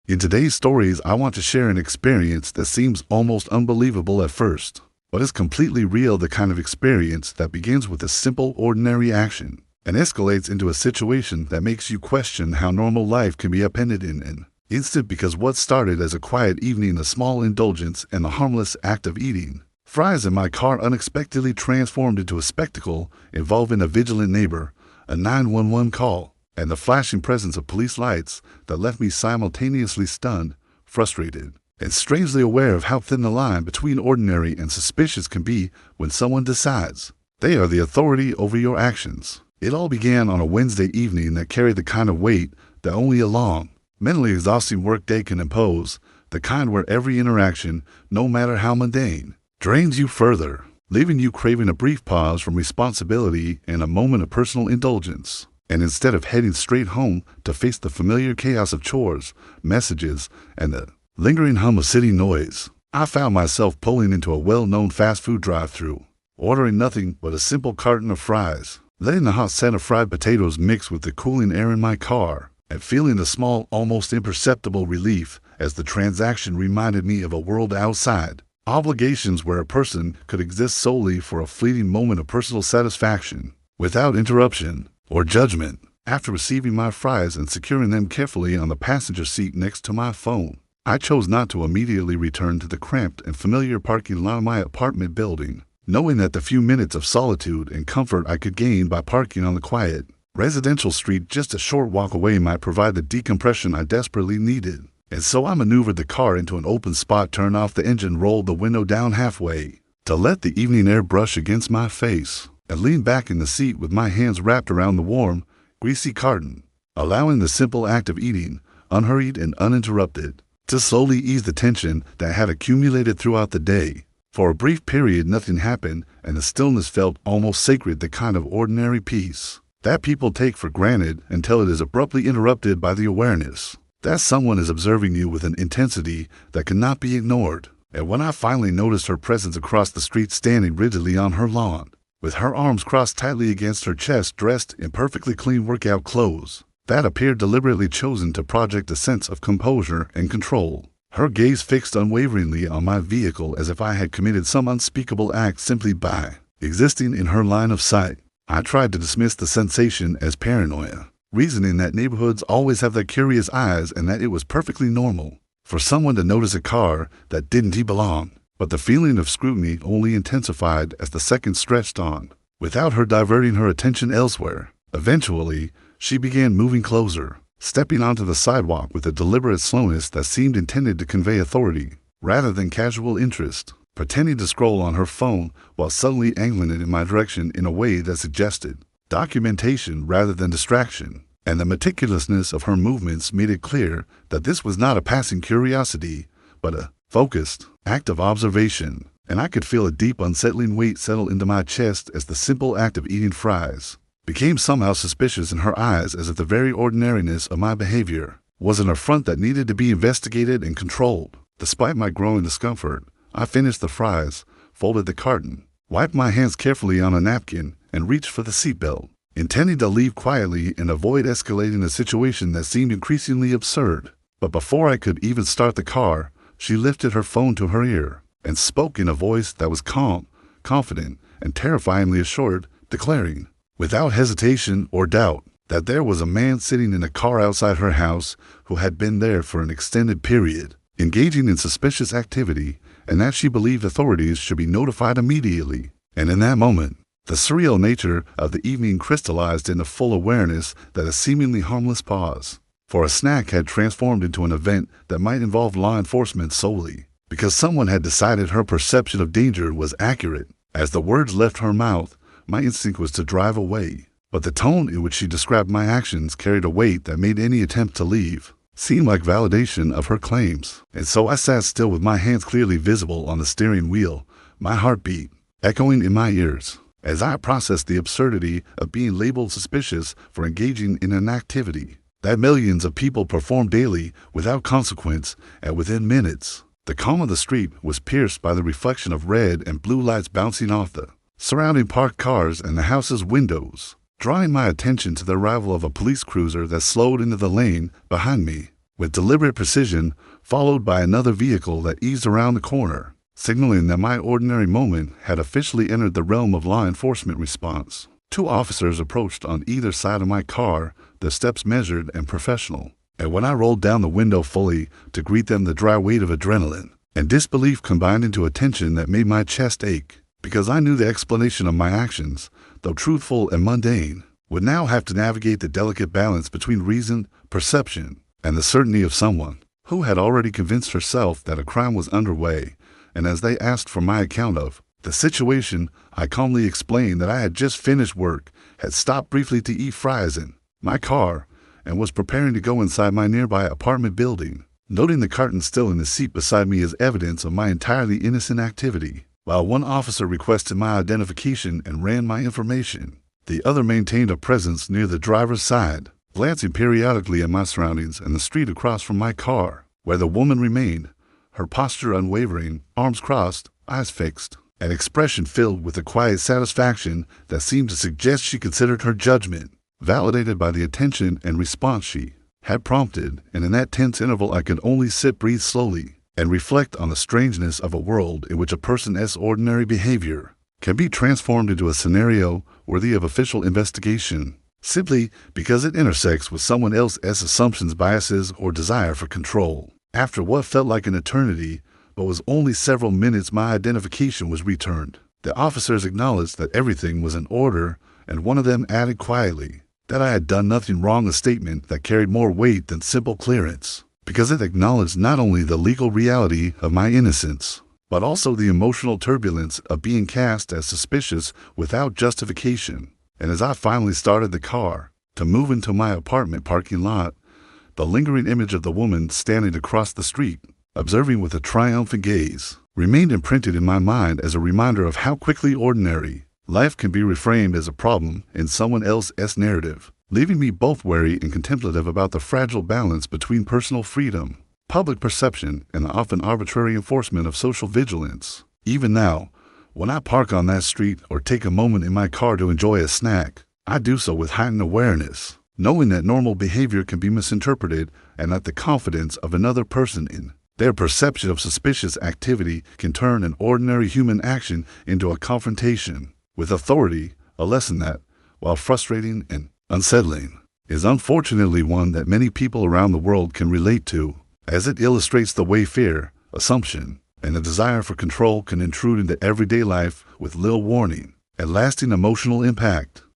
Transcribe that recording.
In today's stories, I want to share an experience that seems almost unbelievable at first, but is completely real, the kind of experience that begins with a simple, ordinary action and escalates into a situation that makes you question how normal life can be upended in an instant, because what started as a quiet evening, a small indulgence, and the harmless act of eating fries in my car unexpectedly transformed into a spectacle involving a vigilant neighbor, a 911 call, and the flashing presence of police lights that left me simultaneously stunned, frustrated, and strangely aware of how thin the line between ordinary and suspicious can be when someone decides they are the authority over your actions. It all began on a Wednesday evening that carried the kind of weight that only a long, mentally exhausting workday can impose, the kind where every interaction, no matter how mundane, drains you further, leaving you craving a brief pause from responsibility and a moment of personal indulgence. And instead of heading straight home to face the familiar chaos of chores, messages, and the lingering hum of city noise, I found myself pulling into a well-known fast food drive-thru, ordering nothing but a simple carton of fries, letting the hot scent of fried potatoes mix with the cooling air in my car, and feeling a small, almost imperceptible relief as the transaction reminded me of a world outside obligations, where a person could exist solely for a fleeting moment of personal satisfaction, without interruption or judgment. After receiving my fries and securing them carefully on the passenger seat next to my phone, I chose not to immediately return to the cramped and familiar parking lot of my apartment building, knowing that the few minutes of solitude and comfort I could gain by parking on the quiet residential street just a short walk away might provide the decompression I desperately needed. And so I maneuvered the car into an open spot, turned off the engine, rolled the window down halfway to let the evening air brush against my face, and leaned back in the seat with my hands wrapped around the warm, greasy carton, allowing the simple act of eating, unhurried and uninterrupted, to slowly ease the tension that had accumulated throughout the day. For a brief period, nothing happened, and the stillness felt almost sacred, the kind of ordinary peace that people take for granted until it is abruptly interrupted by the awareness that someone is observing you with an intensity that cannot be ignored. And when I finally noticed her presence across the street, standing rigidly on her lawn, with her arms crossed tightly against her chest, dressed in perfectly clean workout clothes that appeared deliberately chosen to project a sense of composure and control, her gaze fixed unwaveringly on my vehicle as if I had committed some unspeakable act simply by existing in her line of sight, I tried to dismiss the sensation as paranoia, reasoning that neighborhoods always have their curious eyes and that it was perfectly normal for someone to notice a car that didn't belong. But the feeling of scrutiny only intensified as the seconds stretched on, without her diverting her attention elsewhere. Eventually, she began moving closer, stepping onto the sidewalk with a deliberate slowness that seemed intended to convey authority rather than casual interest, pretending to scroll on her phone while suddenly angling it in my direction in a way that suggested documentation rather than distraction. And the meticulousness of her movements made it clear that this was not a passing curiosity, but a focused act of observation. And I could feel a deep, unsettling weight settle into my chest as the simple act of eating fries became somehow suspicious in her eyes, as if the very ordinariness of my behavior was an affront that needed to be investigated and controlled. Despite my growing discomfort, I finished the fries, folded the carton, wiped my hands carefully on a napkin, and reached for the seatbelt, intending to leave quietly and avoid escalating a situation that seemed increasingly absurd. But before I could even start the car, she lifted her phone to her ear and spoke in a voice that was calm, confident, and terrifyingly assured, declaring, without hesitation or doubt, that there was a man sitting in a car outside her house who had been there for an extended period, engaging in suspicious activity, and that she believed authorities should be notified immediately. And in that moment, the surreal nature of the evening crystallized into full awareness that a seemingly harmless pause for a snack had transformed into an event that might involve law enforcement solely because someone had decided her perception of danger was accurate. As the words left her mouth, my instinct was to drive away, but the tone in which she described my actions carried a weight that made any attempt to leave seem like validation of her claims. And so I sat still with my hands clearly visible on the steering wheel, my heartbeat echoing in my ears, as I processed the absurdity of being labeled suspicious for engaging in an activity that millions of people perform daily without consequence. And within minutes, the calm of the street was pierced by the reflection of red and blue lights bouncing off the surrounding parked cars and the house's windows, drawing my attention to the arrival of a police cruiser that slowed into the lane behind me. with deliberate precision, followed by another vehicle that eased around the corner, signaling that my ordinary moment had officially entered the realm of law enforcement response. Two officers approached on either side of my car, their steps measured and professional. And when I rolled down the window fully to greet them, the dry weight of adrenaline and disbelief combined into a tension that made my chest ache, because I knew the explanation of my actions, though truthful and mundane, would now have to navigate the delicate balance between reason, perception, and the certainty of someone who had already convinced herself that a crime was underway. And as they asked for my account of the situation, I calmly explained that I had just finished work, had stopped briefly to eat fries in my car, and was preparing to go inside my nearby apartment building, noting the carton still in the seat beside me as evidence of my entirely innocent activity. While one officer requested my identification and ran my information, the other maintained a presence near the driver's side, glancing periodically at my surroundings and the street across from my car, where the woman remained, her posture unwavering, arms crossed, eyes fixed, an expression filled with a quiet satisfaction that seemed to suggest she considered her judgment validated by the attention and response she had prompted. And in that tense interval I could only sit, breathe slowly, and reflect on the strangeness of a world in which a person's ordinary behavior can be transformed into a scenario worthy of official investigation, simply because it intersects with someone else's assumptions, biases, or desire for control. After what felt like an eternity, but was only several minutes, my identification was returned. The officers acknowledged that everything was in order, and one of them added quietly that I had done nothing wrong, a statement that carried more weight than simple clearance, because it acknowledged not only the legal reality of my innocence, but also the emotional turbulence of being cast as suspicious without justification. And as I finally started the car to move into my apartment parking lot, the lingering image of the woman standing across the street, observing with a triumphant gaze, remained imprinted in my mind as a reminder of how quickly ordinary life can be reframed as a problem in someone else's narrative, leaving me both wary and contemplative about the fragile balance between personal freedom, public perception, and the often arbitrary enforcement of social vigilance. Even now, when I park on that street or take a moment in my car to enjoy a snack, I do so with heightened awareness, knowing that normal behavior can be misinterpreted and that the confidence of another person in their perception of suspicious activity can turn an ordinary human action into a confrontation with authority, a lesson that, while frustrating and unsettling, is unfortunately one that many people around the world can relate to, as it illustrates the way fear, assumption, and a desire for control can intrude into everyday life with little warning and lasting emotional impact.